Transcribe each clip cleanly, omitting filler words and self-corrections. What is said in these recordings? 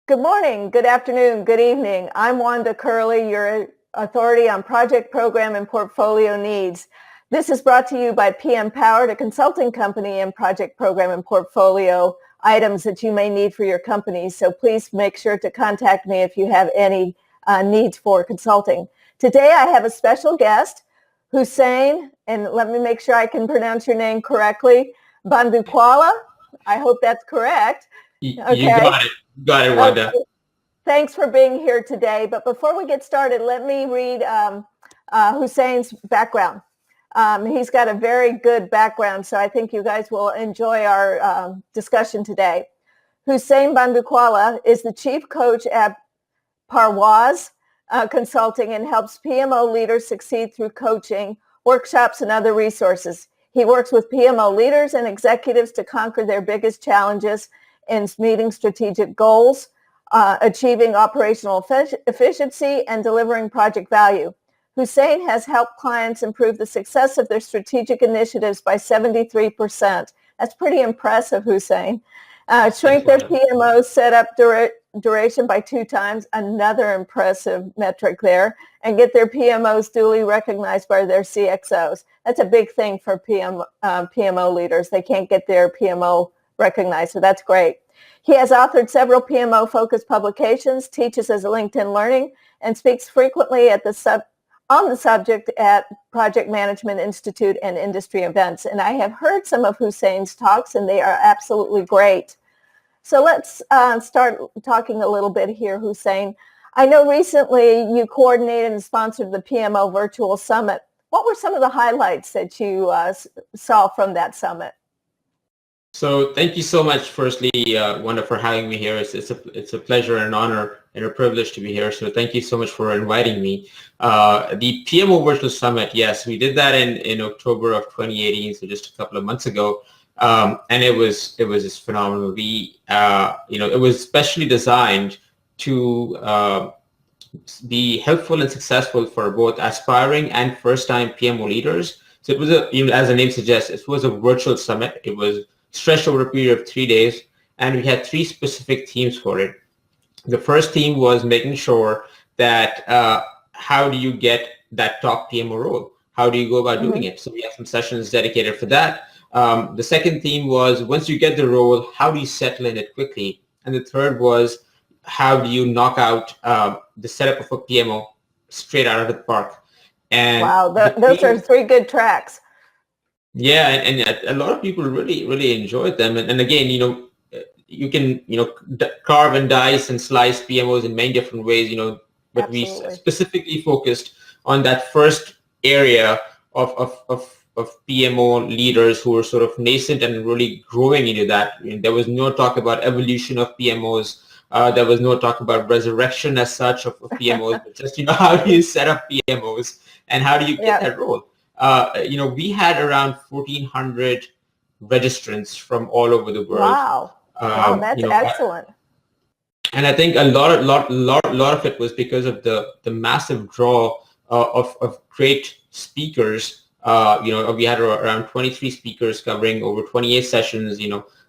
Good morning, good afternoon, good evening. I'm Wanda Curley, your authority on project, program, and portfolio needs. This is brought to you by PM Powered, a consulting company in project, program, and portfolio items that you may need for your company. So please make sure to contact me if you have any needs for consulting. Today I have a special guest, Hussein, and let me make sure I can pronounce your name correctly, Bandukwala. I hope that's correct. You got it. Got it, Wanda. Okay. Thanks for being here today. But before we get started, let me read Hussein's background. He's got a very good background, so I think you guys will enjoy our discussion today. Hussein Bandukwala is the chief coach at Parwaz Consulting and helps PMO leaders succeed through coaching, workshops, and other resources. He works with PMO leaders and executives to conquer their biggest challenges in meeting strategic goals, achieving operational efficiency, and delivering project value. Hussein has helped clients improve the success of their strategic initiatives by 73%. That's pretty impressive, Hussein. Shrink their PMO setup duration by 2 times, another impressive metric there, and get their PMOs duly recognized by their CXOs. That's a big thing for PMO leaders. They can't get their PMO recognized, so that's great. He has authored several PMO-focused publications, teaches as a LinkedIn Learning, and speaks frequently on the subject at Project Management Institute and industry events. And I have heard some of Hussein's talks, and they are absolutely great. So let's start talking a little bit here, Hussein. I know recently you coordinated and sponsored the PMO Virtual Summit. What were some of the highlights that you saw from that summit? So thank you so much, firstly, Wanda, for having me here. It's a pleasure and an honor and a privilege to be here. So thank you so much for inviting me. The PMO Virtual Summit, yes, we did that in October of 2018, so just a couple of months ago, and it was just phenomenal. It was specially designed to be helpful and successful for both aspiring and first-time PMO leaders. So it was as the name suggests, it was a virtual summit. It was stretched over a period of 3 days, and we had 3 specific themes for it. The first theme was making sure that how do you get that top PMO role? How do you go about doing it? So we have some sessions dedicated for that. The second theme was once you get the role, how do you settle in it quickly? And the third was how do you knock out the setup of a PMO straight out of the park? And wow, those are 3 good tracks. Yeah, and a lot of people really enjoyed them. And again, you can, carve and dice and slice PMOs in many different ways, but Absolutely. We specifically focused on that first area of PMO leaders who were sort of nascent and really growing into that. There was no talk about evolution of PMOs. There was no talk about resurrection as such of PMOs, but just, how do you set up PMOs and how do you get that role? We had around 1,400 registrants from all over the world. Wow, that's excellent. And I think a lot of it was because of the massive draw of great speakers. We had around 23 speakers covering over 28 sessions.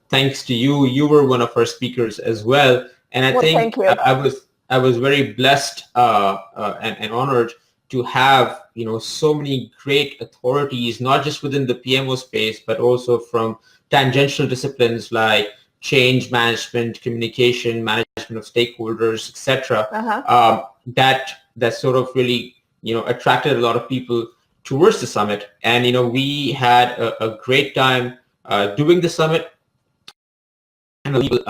Thanks to you, you were one of our speakers as well. And I think I was very blessed and honored to have so many great authorities, not just within the PMO space, but also from tangential disciplines like change management, communication, management of stakeholders, etc. That sort of really attracted a lot of people towards the summit. And we had a great time doing the summit, and people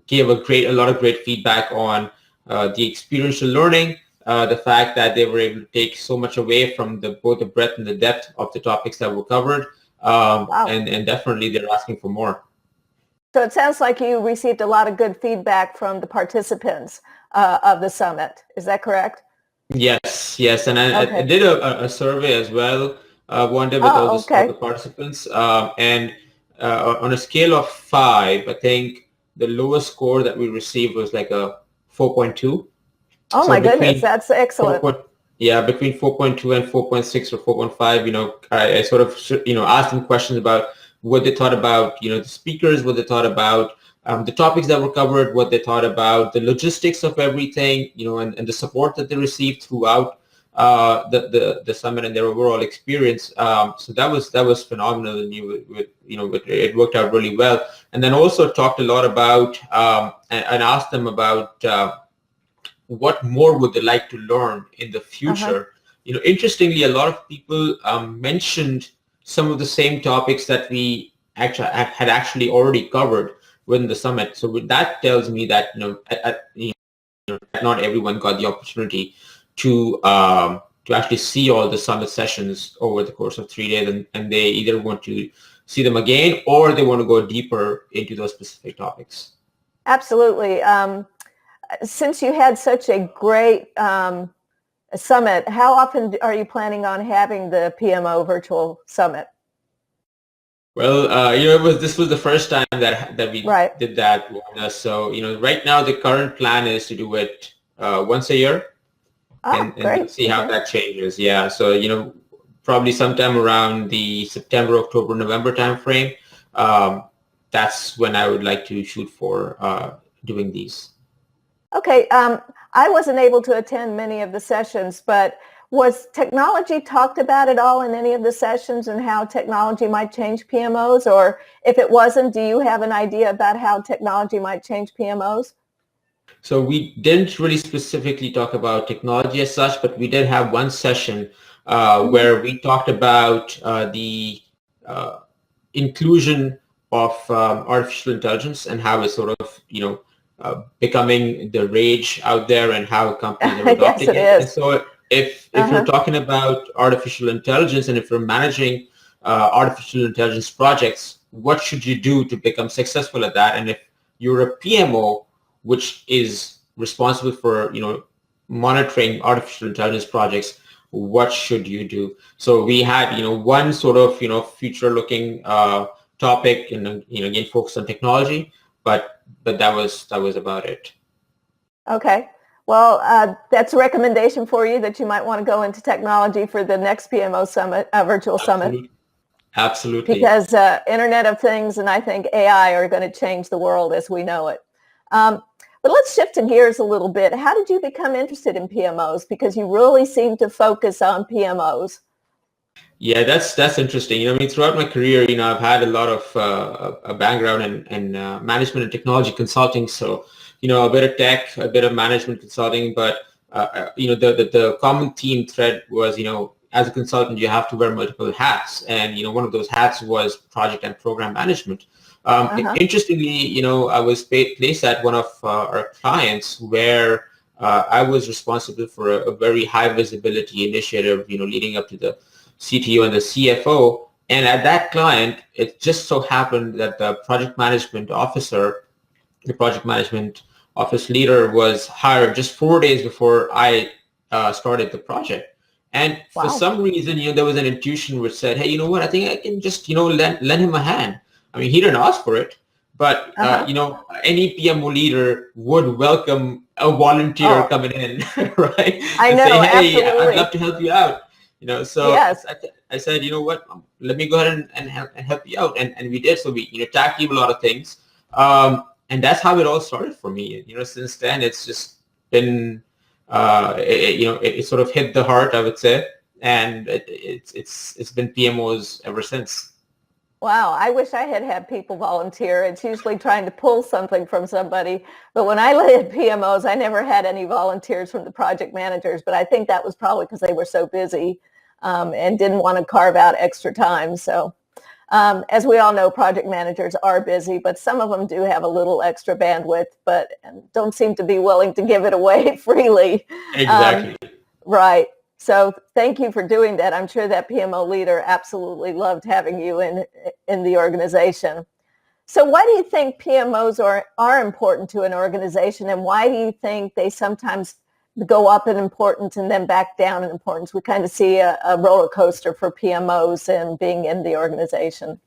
gave a lot of great feedback on the experiential learning. The fact that they were able to take so much away from both the breadth and the depth of the topics that were covered. And definitely they're asking for more. So it sounds like you received a lot of good feedback from the participants of the summit. Is that correct? Yes. And I did a survey as well, Wanda, with all the participants. And on a scale of 5, I think the lowest score that we received was like a 4.2. Oh, so my goodness, that's excellent. Between 4.2 and 4.6 or 4.5, I sort of, asked them questions about what they thought about, the speakers, what they thought about the topics that were covered, what they thought about the logistics of everything, and the support that they received throughout the summit and their overall experience. So that was phenomenal, and it worked out really well. And then also talked a lot about and asked them about what more would they like to learn in the future. Interestingly, a lot of people mentioned some of the same topics that we had actually already covered within the summit. So that tells me that not everyone got the opportunity to actually see all the summit sessions over the course of 3 days, and they either want to see them again or they want to go deeper into those specific topics. Absolutely. Since you had such a great summit, how often are you planning on having the PMO virtual summit? Well, this was the first time that we did that. So, right now the current plan is to do it once a year, and we'll see how that changes. Yeah. So, probably sometime around the September, October, November timeframe. That's when I would like to shoot for doing these. Okay. I wasn't able to attend many of the sessions, but was technology talked about at all in any of the sessions, and how technology might change PMOs? Or if it wasn't, do you have an idea about how technology might change PMOs? So we didn't really specifically talk about technology as such, but we did have one session where we talked about the inclusion of artificial intelligence and how it's sort of, becoming the rage out there, and how companies are adopting it. And so if you're talking about artificial intelligence, and if you're managing artificial intelligence projects, what should you do to become successful at that? And if you're a PMO, which is responsible for, monitoring artificial intelligence projects, what should you do? So we had, one sort of, future-looking topic, and again focused on technology, but that was about it. Okay. Well, that's a recommendation for you, that you might want to go into technology for the next PMO summit, virtual summit. Absolutely. Because Internet of Things and I think AI are going to change the world as we know it. But let's shift to gears a little bit. How did you become interested in PMOs? Because you really seem to focus on PMOs. Yeah, that's interesting. Throughout my career, I've had a lot of a background in management and technology consulting. So, a bit of tech, a bit of management consulting, but the common theme thread was, as a consultant, you have to wear multiple hats, and one of those hats was project and program management. Interestingly, I was placed at one of our clients where I was responsible for a very high visibility initiative, leading up to the CTO and the CFO. And at that client, it just so happened that the project management office leader was hired just 4 days before I started the project. And for some reason, there was an intuition which said, hey, you know what, I think I can just, lend him a hand. I mean, he didn't ask for it, but, any PMO leader would welcome a volunteer coming in, right? I know, say, hey, absolutely. I'd love to help you out. So yes. I said, you know what, let me go ahead and help you out. And we did. So we, tag team a lot of things. And that's how it all started for me. Since then, it's just been, it sort of hit the heart, I would say. And it's been PMOs ever since. Wow, I wish I had people volunteer. It's usually trying to pull something from somebody. But when I led PMOs, I never had any volunteers from the project managers. But I think that was probably because they were so busy and didn't want to carve out extra time. So as we all know, project managers are busy, but some of them do have a little extra bandwidth, but don't seem to be willing to give it away freely. Exactly. Right. So thank you for doing that. I'm sure that PMO leader absolutely loved having you in the organization. So why do you think PMOs are important to an organization, and why do you think they sometimes go up in importance and then back down in importance? We kind of see a roller coaster for PMOs and being in the organization.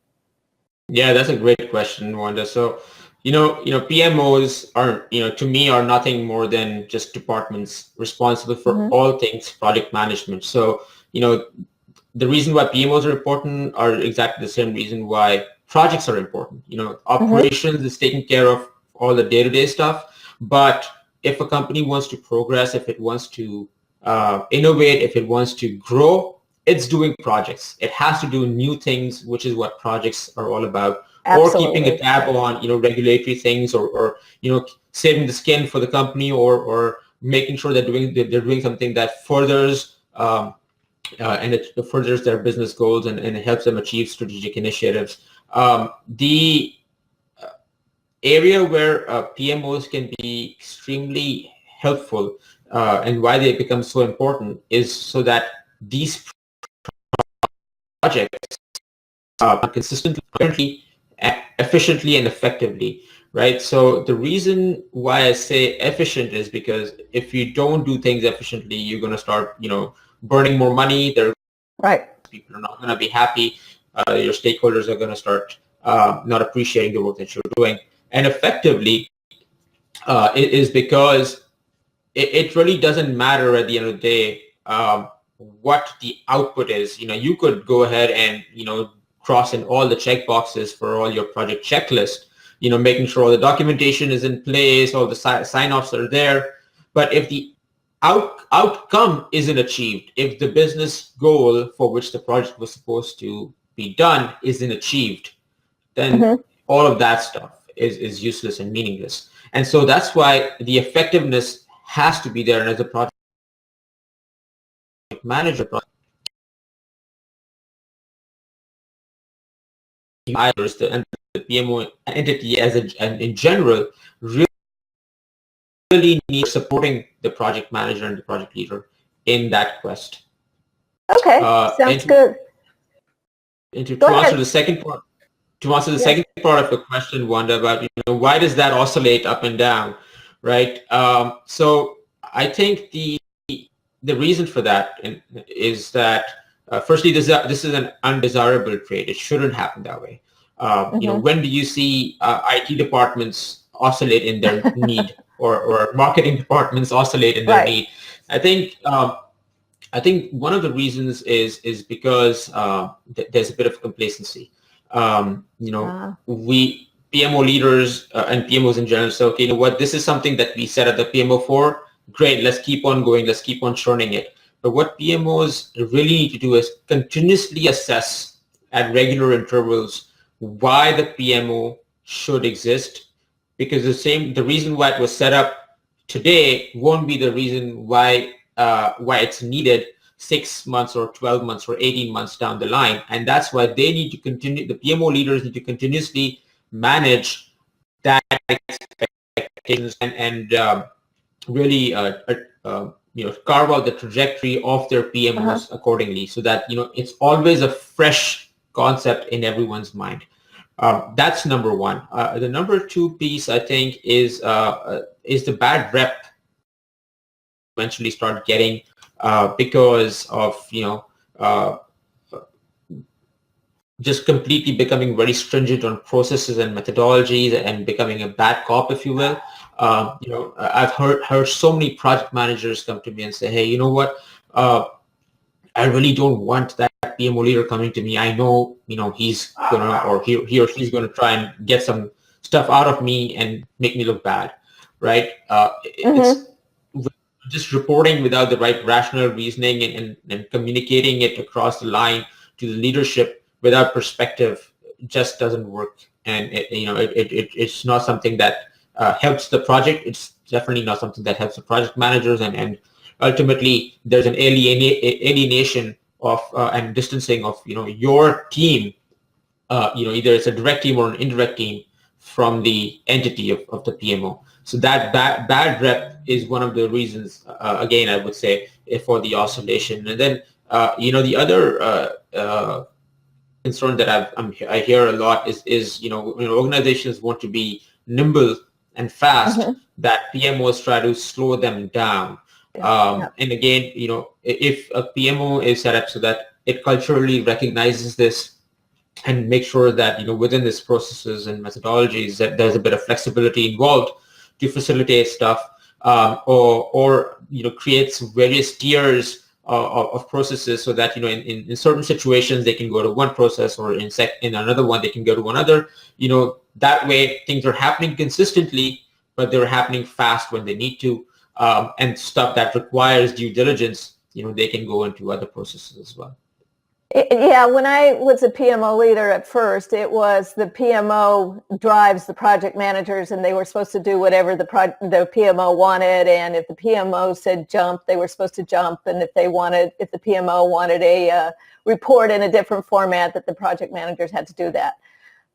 Yeah, that's a great question, Wanda. So, PMOs are, to me, are nothing more than just departments responsible for all things project management. So, the reason why PMOs are important are exactly the same reason why projects are important. Operations is taking care of all the day-to-day stuff. But if a company wants to progress, if it wants to innovate, if it wants to grow, it's doing projects. It has to do new things, which is what projects are all about. Absolutely. Or keeping a tab on, regulatory things, or saving the skin for the company, or making sure they're doing something that furthers and it furthers their business goals, and it helps them achieve strategic initiatives. The area where PMOs can be extremely helpful and why they become so important is so that these projects are consistently, efficiently, and effectively, right? So the reason why I say efficient is because if you don't do things efficiently, you're going to start, burning more money. People are not going to be happy. Your stakeholders are going to start not appreciating the work that you're doing. And effectively, it is because it really doesn't matter at the end of the day what the output is. You could go ahead and cross in all the check boxes for all your project checklist. Making sure all the documentation is in place, all the sign-offs are there. But if the outcome isn't achieved, if the business goal for which the project was supposed to be done isn't achieved, then all of that stuff is useless and meaningless. And so that's why the effectiveness has to be there. And as a project manager, and the PMO entity and in general really need supporting the project manager and the project leader in that quest. Okay, sounds good. To answer the second part, second part of the question, Wanda, about why does that oscillate up and down, right? So I think the reason for that is that firstly, this is an undesirable trait. It shouldn't happen that way. When do you see IT departments oscillate in their need, or marketing departments oscillate in their need? I think one of the reasons is because there's a bit of complacency. We PMO leaders and PMOs in general say, okay, what, this is something that we set at the PMO for. Great, let's keep on going. Let's keep on churning it. But what PMOs really need to do is continuously assess at regular intervals why the PMO should exist, because the reason why it was set up today won't be the reason why it's needed 6 months or 12 months or 18 months down the line. And that's why they need to continue, the PMO leaders need to continuously manage that expectations and really carve out the trajectory of their PMOs accordingly, so that it's always a fresh concept in everyone's mind. That's number one. The number two piece, I think, is the bad rep eventually start getting because of just completely becoming very stringent on processes and methodologies and becoming a bad cop, if you will. I've heard so many project managers come to me and say, hey, you know what? I really don't want that PMO leader coming to me. I know, he's gonna, or he or she's gonna try and get some stuff out of me and make me look bad, right? It's just reporting without the right rational reasoning and communicating it across the line to the leadership without perspective just doesn't work. And it's not something that helps the project. It's definitely not something that helps the project managers, and ultimately there's an alienation of and distancing of your team, either it's a direct team or an indirect team, from the entity of the PMO. So that bad rep is one of the reasons, again, I would say, for the oscillation. And then the other concern that I hear a lot is organizations want to be nimble and fast, that PMOs try to slow them down. And again, if a PMO is set up so that it culturally recognizes this and make sure that within its processes and methodologies that there's a bit of flexibility involved to facilitate stuff, or creates various tiers of processes, so that in certain situations they can go to one process, or in another one they can go to another. That way things are happening consistently, but they're happening fast when they need to, and stuff that requires due diligence, they can go into other processes as well. Yeah, when I was a PMO leader at first, it was the PMO drives the project managers, and they were supposed to do whatever the PMO wanted. And if the PMO said jump, they were supposed to jump. And if the PMO wanted a report in a different format, that the project managers had to do that.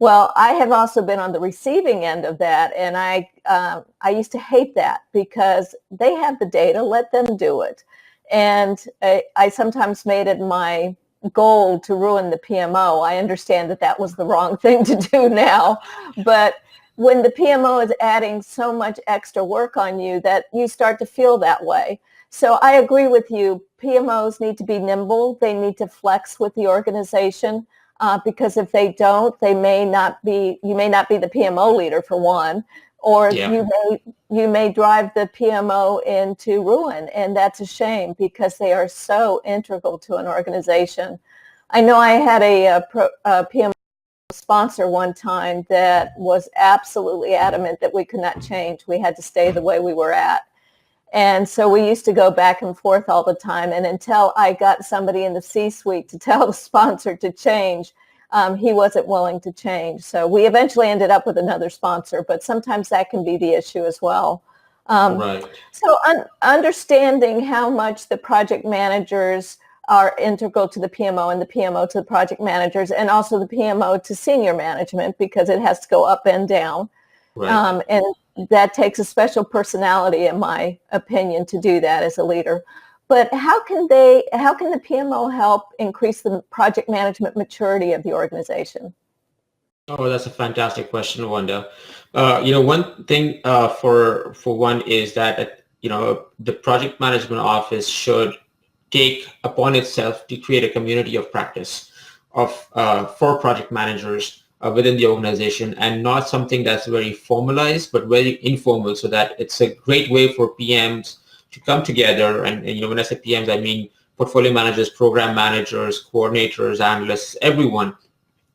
Well, I have also been on the receiving end of that, and I used to hate that, because they have the data, let them do it. And I sometimes made it my goal to ruin the PMO. I understand that that was the wrong thing to do now, but when the PMO is adding so much extra work on you, that you start to feel that way. So I agree with you. PMOs need to be nimble. They need to flex with the organization, because if they don't, you may not be the PMO leader, for one, or you may drive the PMO into ruin, and that's a shame, because they are so integral to an organization. I know I had a PMO sponsor one time that was absolutely adamant that we could not change. We had to stay the way we were at. And so we used to go back and forth all the time. And until I got somebody in the C-suite to tell the sponsor to change, he wasn't willing to change. So we eventually ended up with another sponsor, but sometimes that can be the issue as well. Right. So understanding how much the project managers are integral to the PMO, and the PMO to the project managers, and also the PMO to senior management, because it has to go up and down. Right. And that takes a special personality, in my opinion, to do that as a leader. But how can the PMO help increase the project management maturity of the organization? Oh, that's a fantastic question, Wanda. One thing for one is that the project management office should take upon itself to create a community of practice for project managers within the organization, and not something that's very formalized, but very informal, so that it's a great way for PMs to come together. And when I say PMs, I mean portfolio managers, program managers, coordinators, analysts, everyone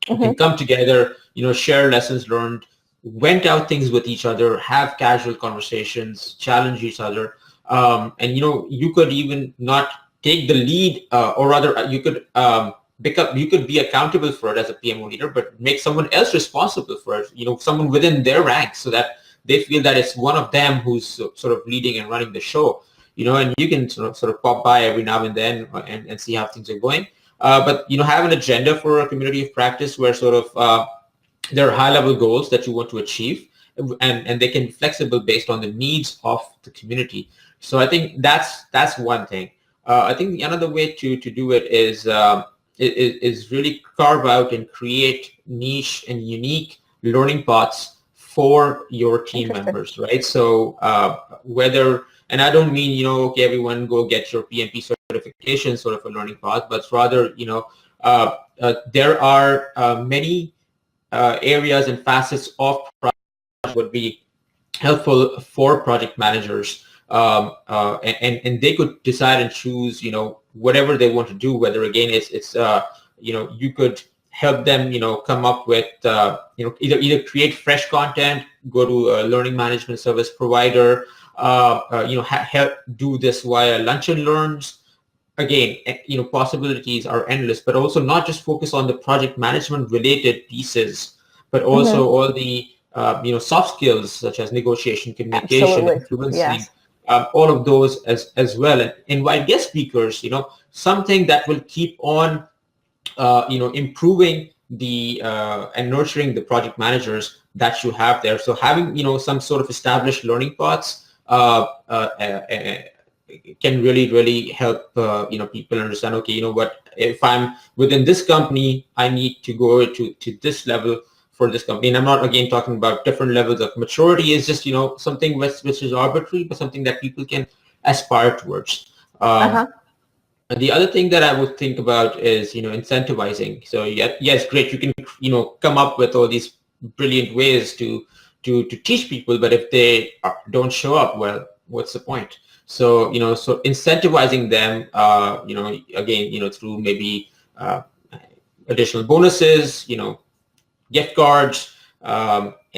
who can come together, share lessons learned, vent out things with each other, have casual conversations, challenge each other. And you could even not take the lead, or rather you could you could be accountable for it as a PMO leader, but make someone else responsible for it, someone within their ranks, so that they feel that it's one of them who's sort of leading and running the show, and you can sort of pop by every now and then and see how things are going. But have an agenda for a community of practice, where sort of there are high-level goals that you want to achieve, and they can be flexible based on the needs of the community. So I think that's one thing. I think another way to do it is really carve out and create niche and unique learning paths for your team members, right? So and I don't mean, okay, everyone go get your PMP certification sort of a learning path, but rather, there are many areas and facets of project would be helpful for project managers, and they could decide and choose, whatever they want to do. Whether again it's you could help them, come up with either create fresh content, go to a learning management service provider, help do this via lunch and learns. Again, possibilities are endless, but also not just focus on the project management related pieces, but also all the soft skills such as negotiation, communication, influencing, all of those as well. And invite guest speakers, something that will keep on improving the and nurturing the project managers that you have there. So having some sort of established learning paths can really help people understand, okay, what, if I'm within this company, I need to go to this level for this company. And I'm not again talking about different levels of maturity. It's just something which is arbitrary, but something that people can aspire towards. The other thing that I would think about is incentivizing. So yes, great, you can come up with all these brilliant ways to teach people, but if they don't show up, well, what's the point? So, so incentivizing them, again, through maybe additional bonuses, gift cards,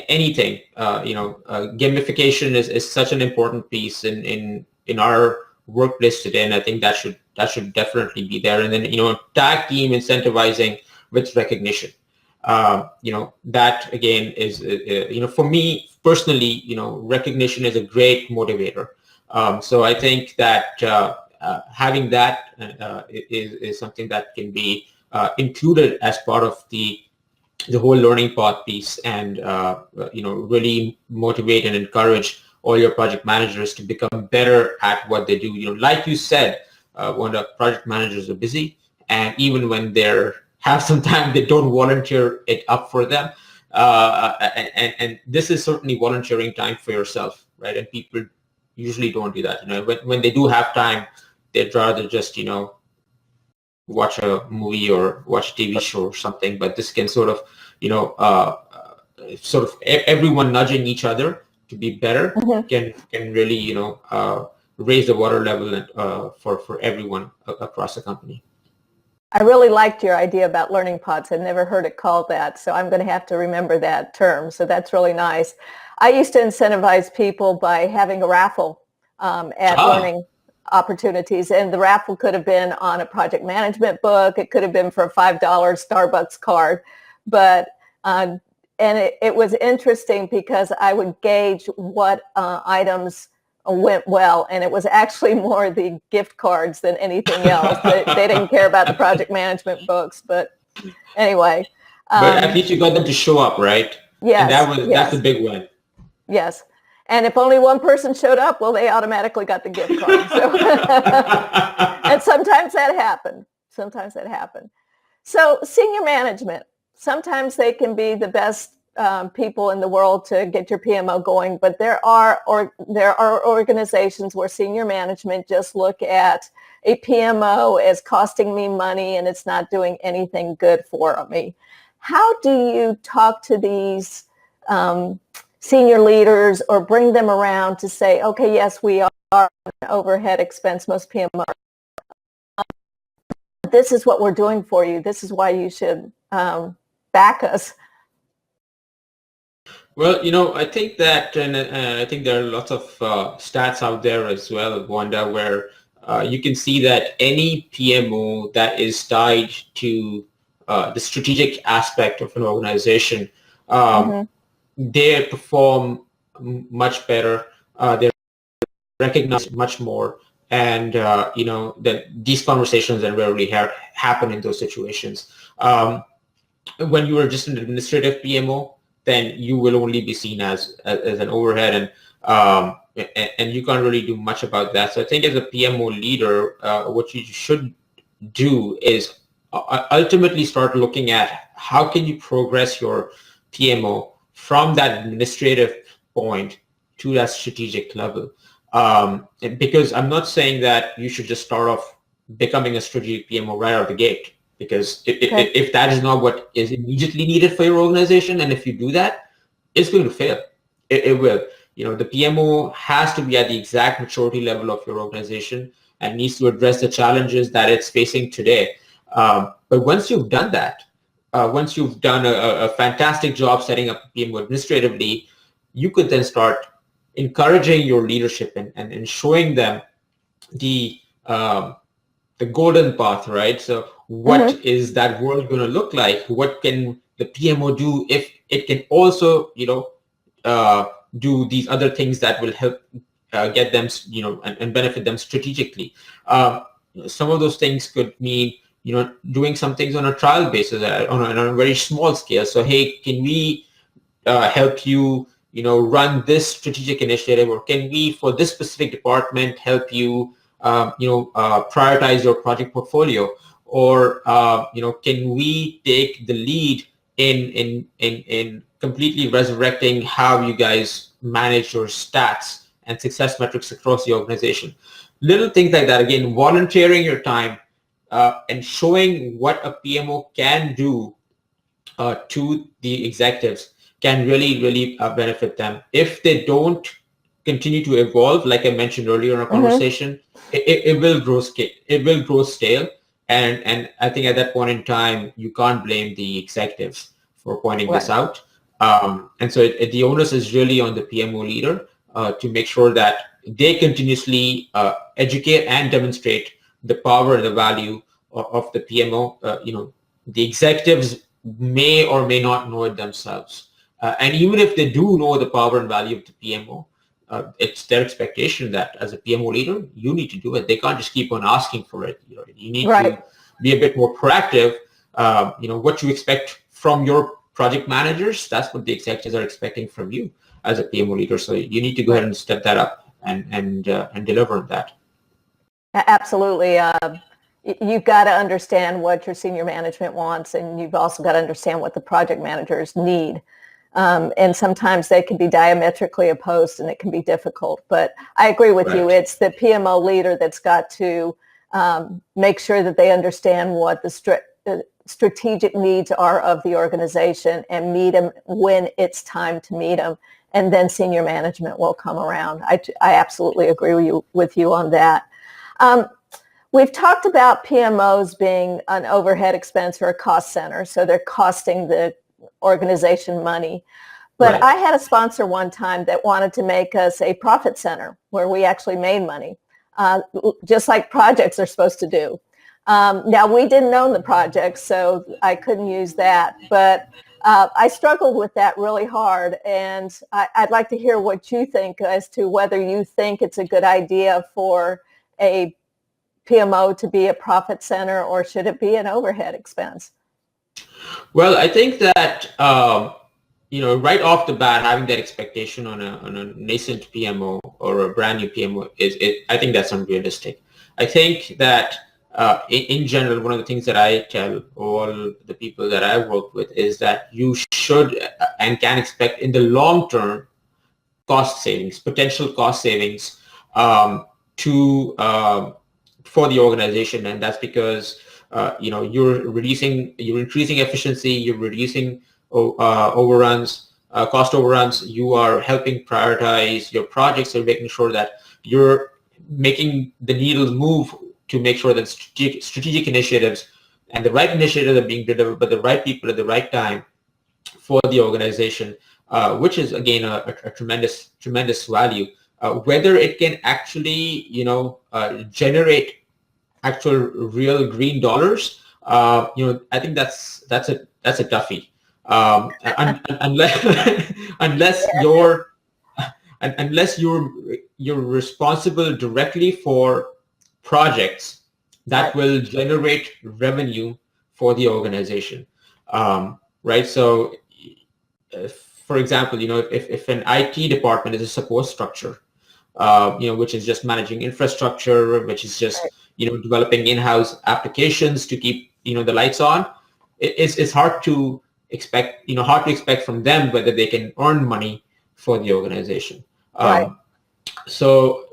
anything. Gamification is such an important piece in our workplace today, and I think that should definitely be there. And then tag team incentivizing with recognition. That again is for me personally, recognition is a great motivator. So I think that having that is something that can be included as part of the whole learning path piece, and really motivate and encourage all your project managers to become better at what they do. Like you said, when the project managers are busy, and even when they're have some time, they don't volunteer it up for them. And this is certainly volunteering time for yourself, right? And people usually don't do that. When they do have time, they'd rather just watch a movie or watch a TV show or something. But this can sort of everyone nudging each other to be better can really raise the water level and for everyone across the company. I really liked your idea about learning pods. I've never heard it called that, so I'm going to have to remember that term. So that's really nice. I used to incentivize people by having a raffle at learning opportunities, and the raffle could have been on a project management book. It could have been for a $5 Starbucks card, but and it was interesting because I would gauge what items went well, and it was actually more the gift cards than anything else. They didn't care about the project management books, but anyway. But at least you got them to show up, right? Yes. And that's a big win. Yes. And if only one person showed up, well, they automatically got the gift card. So and sometimes that happened. So senior management, sometimes they can be the best people in the world to get your PMO going, but there are organizations where senior management just look at a PMO as costing me money and it's not doing anything good for me. How do you talk to these senior leaders or bring them around to say, okay, yes, we are an overhead expense, most PMO. This is what we're doing for you. This is why you should back us. Well, I think that, and I think there are lots of stats out there as well, Wanda, where you can see that any PMO that is tied to the strategic aspect of an organization, they perform much better. They're recognized much more, and that these conversations that rarely happen in those situations. When you are just an administrative PMO, then you will only be seen as an overhead, and you can't really do much about that. So I think as a PMO leader, what you should do is ultimately start looking at how can you progress your PMO from that administrative point to that strategic level. Because I'm not saying that you should just start off becoming a strategic PMO right out of the gate. Because if that is not what is immediately needed for your organization, and if you do that, it's going to fail. It will. The PMO has to be at the exact maturity level of your organization and needs to address the challenges that it's facing today. But once you've done that, once you've done a fantastic job setting up a PMO administratively, you could then start encouraging your leadership and showing them the golden path, right? So what is that world going to look like? What can the PMO do if it can also, do these other things that will help get them, and benefit them strategically? Some of those things could mean, doing some things on a trial basis on a very small scale. So, hey, can we help you, run this strategic initiative, or can we, for this specific department, help you prioritize your project portfolio, or can we take the lead in completely resurrecting how you guys manage your stats and success metrics across the organization? Little things like that. Again, volunteering your time and showing what a PMO can do to the executives can really, really benefit them. If they don't continue to evolve, like I mentioned earlier in our conversation, it will grow scale. It will grow stale. And I think at that point in time, you can't blame the executives for pointing this Right. out. And so the onus is really on the PMO leader to make sure that they continuously educate and demonstrate the power and the value of the PMO. The executives may or may not know it themselves. And even if they do know the power and value of the PMO, it's their expectation that as a PMO leader, you need to do it. They can't just keep on asking for it. You need Right. to be a bit more proactive. What you expect from your project managers, that's what the executives are expecting from you as a PMO leader. So you need to go ahead and step that up and deliver on that. Absolutely. You've got to understand what your senior management wants, and you've also got to understand what the project managers need. And sometimes they can be diametrically opposed, and it can be difficult. But I agree with you. It's the PMO leader that's got to make sure that they understand what the strategic needs are of the organization and meet them when it's time to meet them. And then senior management will come around. I absolutely agree with you on that. We've talked about PMOs being an overhead expense or a cost center, so they're costing the organization money. But I had a sponsor one time that wanted to make us a profit center where we actually made money, just like projects are supposed to do. Now, we didn't own the project, so I couldn't use that. But I struggled with that really hard, and I'd like to hear what you think as to whether you think it's a good idea for a PMO to be a profit center, or should it be an overhead expense? Well, I think that right off the bat, having that expectation on a nascent PMO or a brand new PMO I think that's unrealistic. I think that in general, one of the things that I tell all the people that I work with is that you should and can expect in the long term potential cost savings for the organization, and that's because you're increasing efficiency, you're reducing overruns, cost overruns. You are helping prioritize your projects and making sure that you're making the needle move to make sure that strategic initiatives and the right initiatives are being delivered by the right people at the right time for the organization, which is again a tremendous value. Whether it can actually generate actual real green dollars, I think that's a toughie. Unless you're responsible directly for projects that will generate revenue for the organization, right? So, for example, if an IT department is a support structure, which is just managing infrastructure, which is just developing in-house applications to keep the lights on, it's hard to expect from them whether they can earn money for the organization. So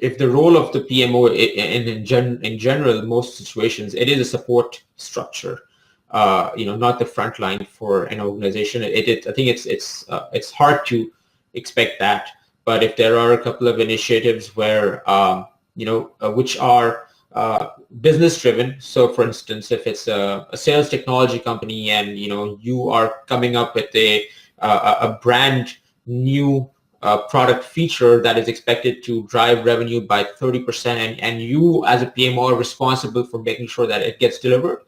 if the role of the PMO in general, most situations, it is a support structure, not the front line for an organization. I think it's hard to expect that. But if there are a couple of initiatives where which are business driven, so for instance, if it's a sales technology company and you are coming up with a brand new product feature that is expected to drive revenue by 30%, and you as a PMO are responsible for making sure that it gets delivered,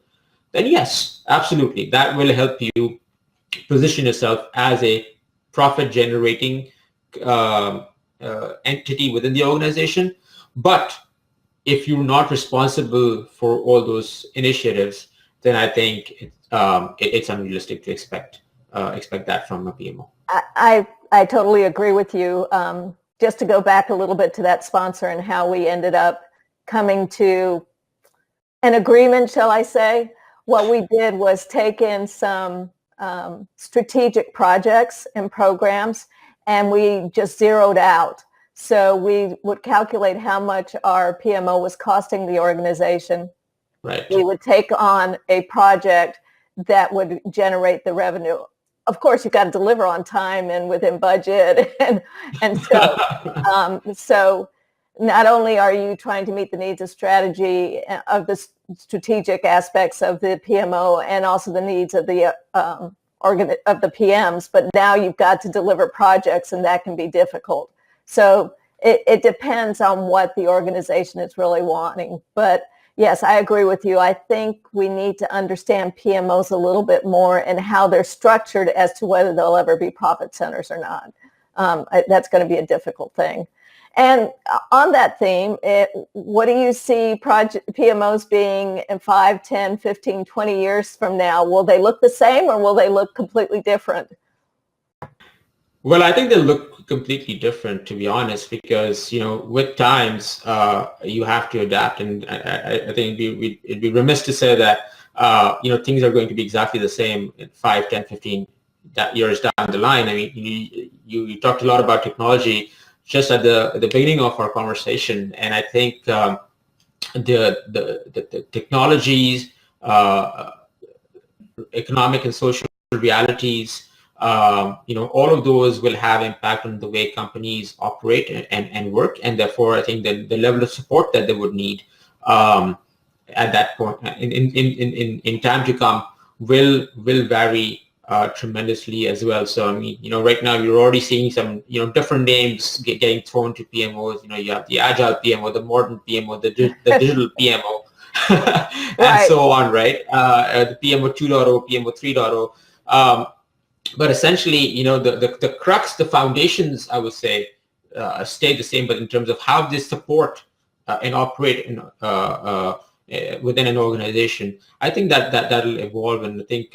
then yes, absolutely, that will help you position yourself as a profit generating entity within the organization. But if you're not responsible for all those initiatives, then I think it's unrealistic to expect that from a PMO. I totally agree with you. Just to go back a little bit to that sponsor and how we ended up coming to an agreement, shall I say, what we did was take in some strategic projects and programs, and we just zeroed out. So we would calculate how much our PMO was costing the organization. Right. We would take on a project that would generate the revenue of course, you got to deliver on time and within budget, and so not only are you trying to meet the needs of strategy of the strategic aspects of the PMO and also the needs of the of the PMs, but now you've got to deliver projects, and that can be difficult. So it depends on what the organization is really wanting. But yes, I agree with you. I think we need to understand PMOs a little bit more and how they're structured as to whether they'll ever be profit centers or not. That's going to be a difficult thing. And on that theme, what do you see PMOs being in 5, 10, 15, 20 years from now? Will they look the same, or will they look completely different? Well, I think they'll look completely different, to be honest, because, with times, you have to adapt. And I think it'd be remiss to say that, things are going to be exactly the same in 5, 10, 15 years down the line. I mean, you talked a lot about technology just at the beginning of our conversation. And I think the technologies, economic and social realities, all of those will have impact on the way companies operate and work. And therefore, I think that the level of support that they would need at that point in time to come will vary tremendously as well. So, I mean, right now you're already seeing some, different names getting thrown to PMOs. You have the agile PMO, the modern PMO, the digital PMO, and Right. so on, right? The PMO 2.0, PMO 3.0. But essentially, the crux, the foundations, I would say, stay the same. But in terms of how they support and operate within an organization, I think that'll evolve. And I think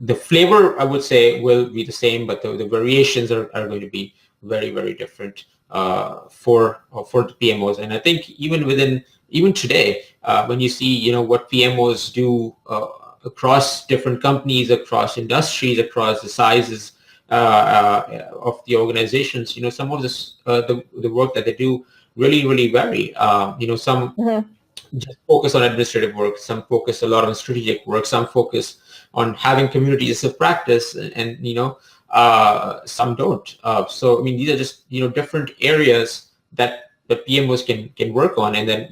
the flavor, I would say, will be the same, but the variations are going to be very, very different for the PMOs. And I think even today, when you see what PMOs do across different companies, across industries, across the sizes of the organizations, some of this the work that they do really vary. Some just focus on administrative work, some focus a lot on strategic work, some focus on having communities of practice, and some don't. So I mean, these are just different areas that the PMOs can work on, and then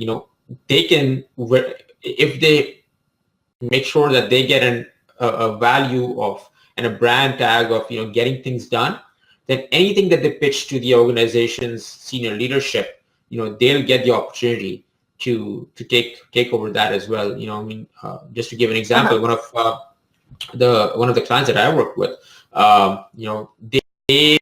they can, if they make sure that they get a value of and a brand tag of getting things done, then anything that they pitch to the organization's senior leadership, they'll get the opportunity to take over that as well. I mean, just to give an example, one of the clients that I work with, they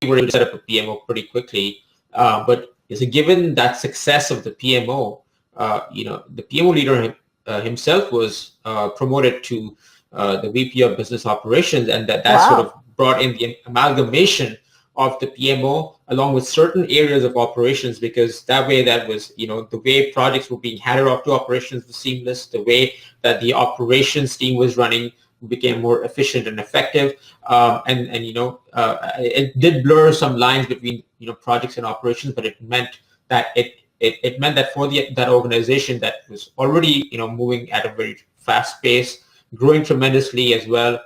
were able to set up a PMO pretty quickly, but given that success of the PMO, the PMO leader himself was promoted to the VP of Business Operations, and that Wow. sort of brought in the amalgamation of the PMO along with certain areas of operations, because that way the way projects were being handed off to operations was seamless. The way that the operations team was running became more efficient and effective, and it did blur some lines between projects and operations, but it meant that it meant that for that organization that was already moving at a very fast pace, growing tremendously as well,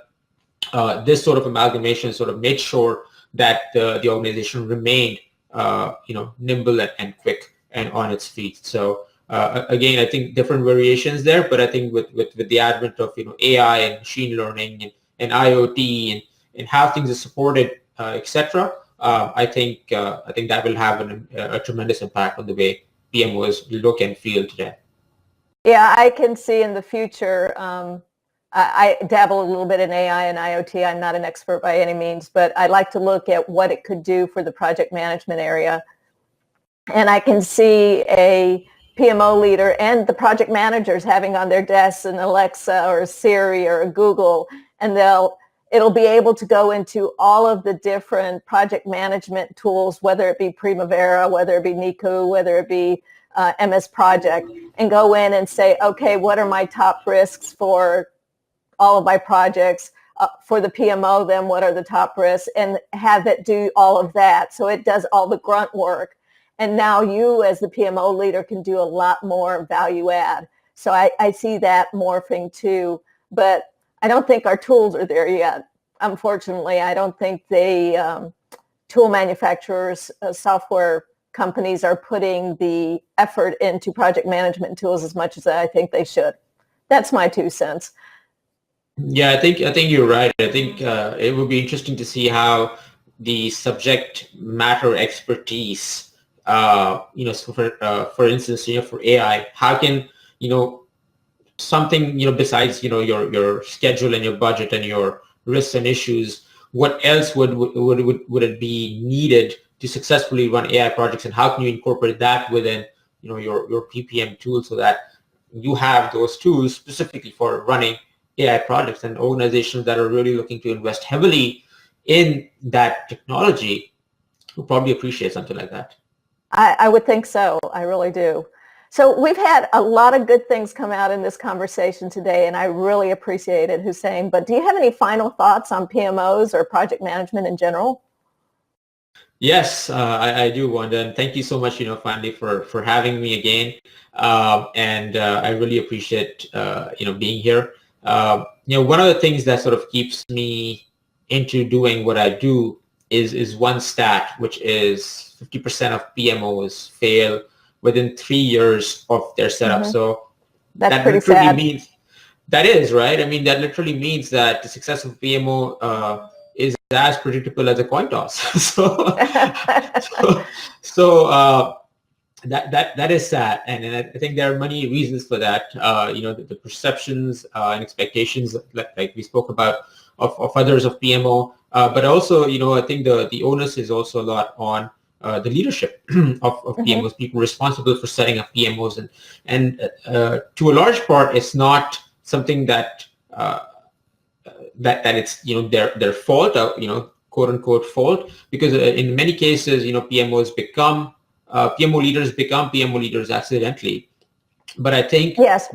this sort of amalgamation sort of made sure that the organization remained nimble and quick and on its feet. So again, I think different variations there, but I think with the advent of AI and machine learning and IoT and how things are supported, etc. I think that will have a tremendous impact on the way PMOs look and feel today. Yeah, I can see in the future. I dabble a little bit in AI and IoT. I'm not an expert by any means, but I like to look at what it could do for the project management area. And I can see a PMO leader and the project managers having on their desks an Alexa or a Siri or a Google, and it'll be able to go into all of the different project management tools, whether it be Primavera, whether it be Niku, whether it be MS Project, and go in and say, okay, what are my top risks for all of my projects? For the PMO, then what are the top risks? And have it do all of that. So it does all the grunt work. And now you as the PMO leader can do a lot more value add. So I see that morphing too. But I don't think our tools are there yet. Unfortunately, I don't think the tool manufacturers, software companies are putting the effort into project management tools as much as I think they should. That's my 2 cents. Yeah, I think you're right. I think it would be interesting to see how the subject matter expertise, so for instance, for AI, how can something besides your schedule and your budget and your risks and issues, what else would it be needed to successfully run AI projects, and how can you incorporate that within your PPM tool so that you have those tools specifically for running AI projects, and organizations that are really looking to invest heavily in that technology will probably appreciate something like that. I would think so. I really do. So we've had a lot of good things come out in this conversation today, and I really appreciate it, Hussein. But do you have any final thoughts on PMOs or project management in general? Yes, I do, Wanda, and thank you so much, finally for having me again. And I really appreciate, being here. One of the things that sort of keeps me into doing what I do is one stat, which is 50% of PMOs fail within 3 years of their setup. Mm-hmm. So That's that pretty literally sad. means that is right. I mean, that literally means that the success of PMO is as predictable as a coin toss. so, so that is sad, and I think there are many reasons for that. The perceptions and expectations, like we spoke about, of others of PMO, but also, I think the onus is also a lot on the leadership of PMOs, Mm-hmm. people responsible for setting up PMOs, and to a large part, it's not something that it's their fault, quote unquote fault, because in many cases PMO leaders become PMO leaders accidentally. But I think Yes.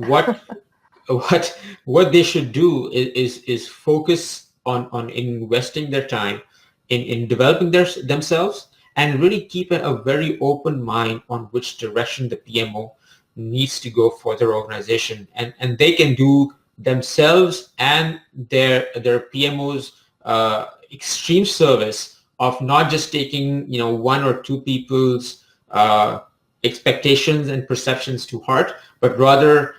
what they should do is focus on investing their time in developing themselves, and really keep a very open mind on which direction the PMO needs to go for their organization, and they can do themselves and their PMOs extreme service of not just taking one or two people's expectations and perceptions to heart, but rather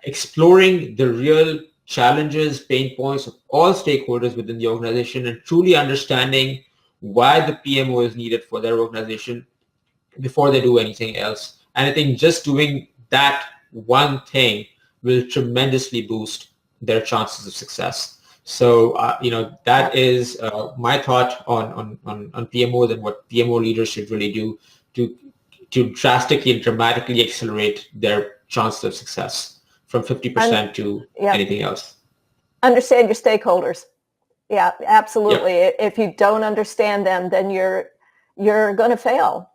exploring the real challenges, pain points of all stakeholders within the organization, and truly understanding why the PMO is needed for their organization before they do anything else. And I think just doing that one thing will tremendously boost their chances of success. So, that is my thought on PMOs, and what PMO leaders should really do to drastically and dramatically accelerate their chances of success from 50% to Yep. anything else. Understand your stakeholders. Yeah, absolutely. Yep. If you don't understand them, then you're going to fail,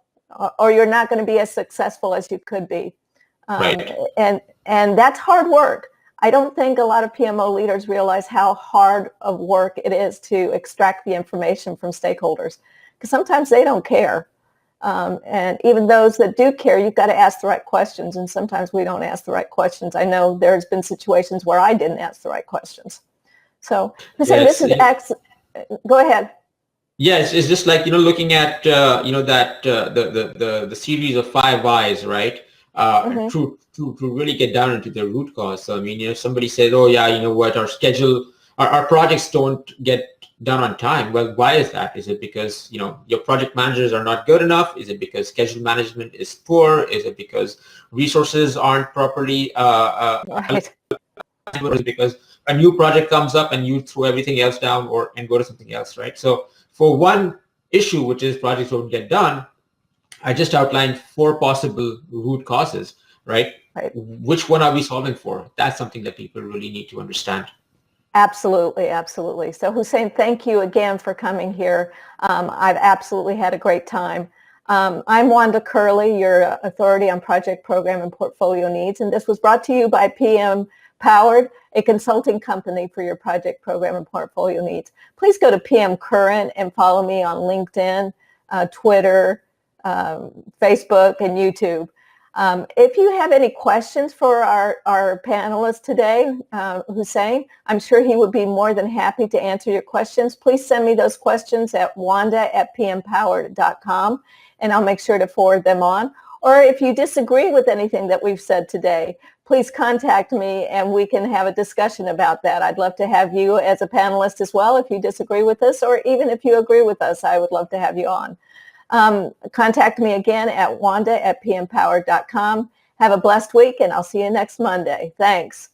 or you're not going to be as successful as you could be. Right. And that's hard work. I don't think a lot of PMO leaders realize how hard of work it is to extract the information from stakeholders, because sometimes they don't care. And even those that do care, you've got to ask the right questions. And sometimes we don't ask the right questions. I know there's been situations where I didn't ask the right questions. So, Yes. this is go ahead. Yes, it's just like looking at that the series of 5 whys, right? Mm-hmm. To really get down into the root cause. So I mean, if somebody says, "Oh yeah, you know what, our projects don't get done on time." Well, why is that? Is it because your project managers are not good enough? Is it because schedule management is poor? Is it because resources aren't properly Right. or is it because a new project comes up and you throw everything else down and go to something else, right? So for one issue, which is projects don't get done, I just outlined 4 possible root causes, right? Right. Which one are we solving for? That's something that people really need to understand. Absolutely, absolutely. So Hussein, thank you again for coming here. I've absolutely had a great time. I'm Wanda Curley, your authority on project, program, and portfolio needs, and this was brought to you by PM Powered, a consulting company for your project, program, and portfolio needs. Please go to PM Current and follow me on LinkedIn, Twitter, Facebook, and YouTube. If you have any questions for our panelist today, Hussein, I'm sure he would be more than happy to answer your questions. Please send me those questions at wanda@pmpower.com, and I'll make sure to forward them on. Or if you disagree with anything that we've said today, please contact me and we can have a discussion about that. I'd love to have you as a panelist as well if you disagree with us, or even if you agree with us, I would love to have you on. Contact me again at wanda@pmpower.com. Have a blessed week, and I'll see you next Monday. Thanks.